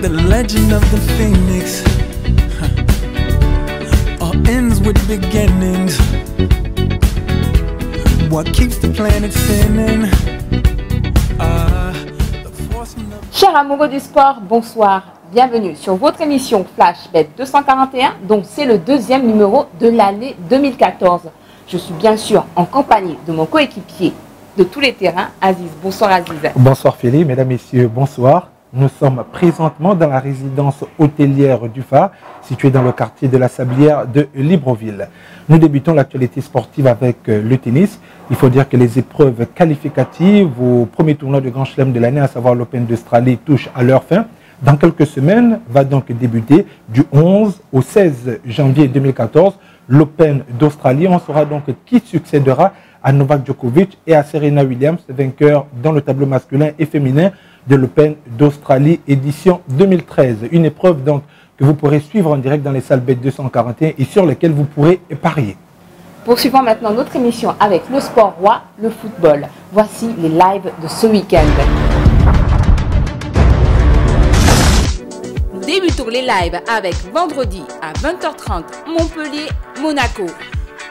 the legend of the phoenix. All ends with beginnings. What keeps the planet spinning? Chers amoureux du sport, bonsoir. Bienvenue sur votre émission Flash Bet 241, dont c'est le deuxième numéro de l'année 2014. Je suis bien sûr en compagnie de mon coéquipier de tous les terrains, Aziz. Bonsoir Aziz. Bonsoir Philippe, mesdames, messieurs, bonsoir. Nous sommes présentement dans la résidence hôtelière du Phare, située dans le quartier de la Sablière de Libreville. Nous débutons l'actualité sportive avec le tennis. Il faut dire que les épreuves qualificatives au premier tournoi de Grand Chelem de l'année, à savoir l'Open d'Australie, touchent à leur fin. Dans quelques semaines, va donc débuter du 11 au 16 janvier 2014 l'Open d'Australie. On saura donc qui succédera à Novak Djokovic et à Serena Williams, vainqueurs dans le tableau masculin et féminin de l'Open d'Australie édition 2013. Une épreuve donc que vous pourrez suivre en direct dans les salles Bet 241 et sur lesquelles vous pourrez parier. Poursuivons maintenant notre émission avec le sport roi, le football. Voici les lives de ce week-end. Nous débutons les lives avec vendredi à 20h30 Montpellier-Monaco.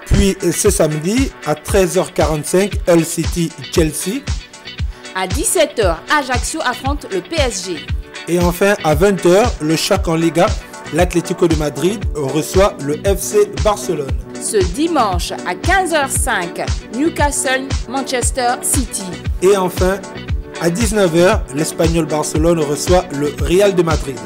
Puis ce samedi à 13h45 Hull City-Chelsea. À 17h, Ajaccio affronte le PSG. Et enfin à 20h, le choc en Liga, l'Atlético de Madrid reçoit le FC Barcelone. Ce dimanche à 15h05, Newcastle-Manchester City. Et enfin à 19h, l'Espagnol Barcelone reçoit le Real de Madrid.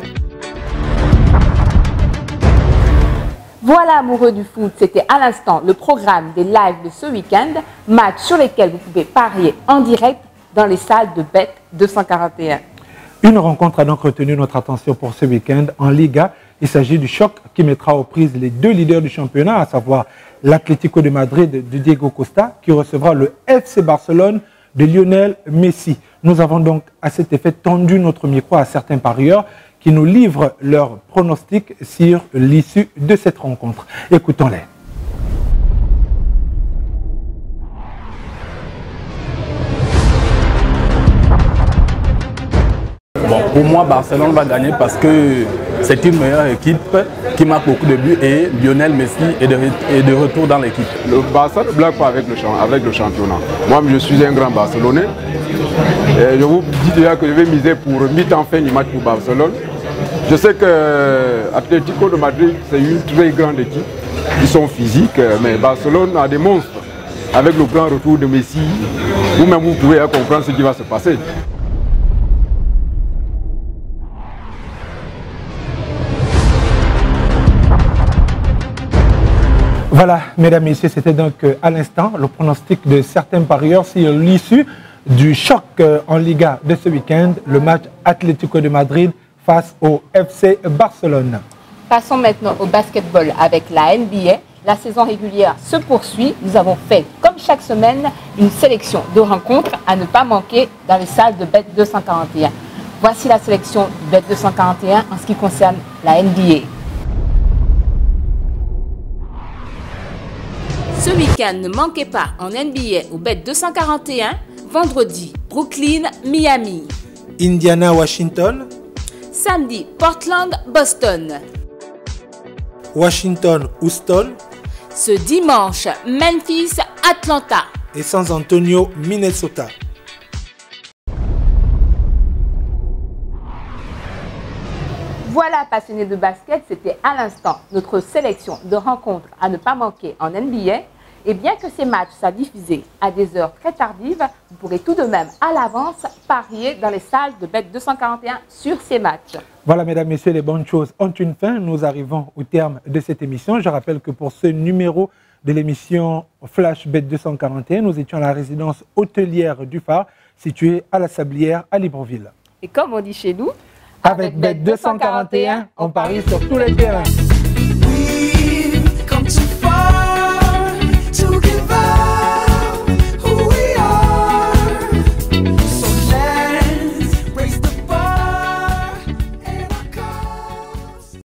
Voilà amoureux du foot, c'était à l'instant le programme des lives de ce week-end, matchs sur lesquels vous pouvez parier en direct dans les salles de Bet 241. Une rencontre a donc retenu notre attention pour ce week-end en Liga. Il s'agit du choc qui mettra aux prises les deux leaders du championnat, à savoir l'Atlético de Madrid de Diego Costa qui recevra le FC Barcelone de Lionel Messi. Nous avons donc à cet effet tendu notre micro à certains parieurs qui nous livrent leurs pronostics sur l'issue de cette rencontre. Écoutons-les. Bon, pour moi, Barcelone va gagner parce que c'est une meilleure équipe qui marque beaucoup de buts et Lionel Messi est de retour dans l'équipe. Le Barça ne blague pas avec le championnat. Moi, je suis un grand Barcelonais. Et je vous dis déjà que je vais miser pour mi-temps fin du match pour Barcelone. Je sais que Atlético de Madrid, c'est une très grande équipe. Ils sont physiques, mais Barcelone a des monstres. Avec le grand retour de Messi, vous-même vous pouvez comprendre ce qui va se passer. Voilà, mesdames, messieurs, c'était donc à l'instant le pronostic de certains parieurs sur l'issue du choc en Liga de ce week-end, le match Atlético de Madrid face au FC Barcelone. Passons maintenant au basketball avec la NBA. La saison régulière se poursuit. Nous avons fait, comme chaque semaine, une sélection de rencontres à ne pas manquer dans les salles de Bet 241. Voici la sélection du Bet 241 en ce qui concerne la NBA. Ce week-end, ne manquez pas en NBA au Bet 241, vendredi, Brooklyn, Miami. Indiana, Washington. Samedi, Portland, Boston. Washington, Houston. Ce dimanche, Memphis, Atlanta. Et San Antonio, Minnesota. Voilà, passionnés de basket, c'était à l'instant notre sélection de rencontres à ne pas manquer en NBA. Et bien que ces matchs soient diffusés à des heures très tardives, vous pourrez tout de même à l'avance parier dans les salles de Bet 241 sur ces matchs. Voilà, mesdames, messieurs, les bonnes choses ont une fin. Nous arrivons au terme de cette émission. Je rappelle que pour ce numéro de l'émission Flash Bet 241, nous étions à la résidence hôtelière du Phare, située à la Sablière à Libreville. Et comme on dit chez nous, avec Bet 241, on parie sur tous les terrains.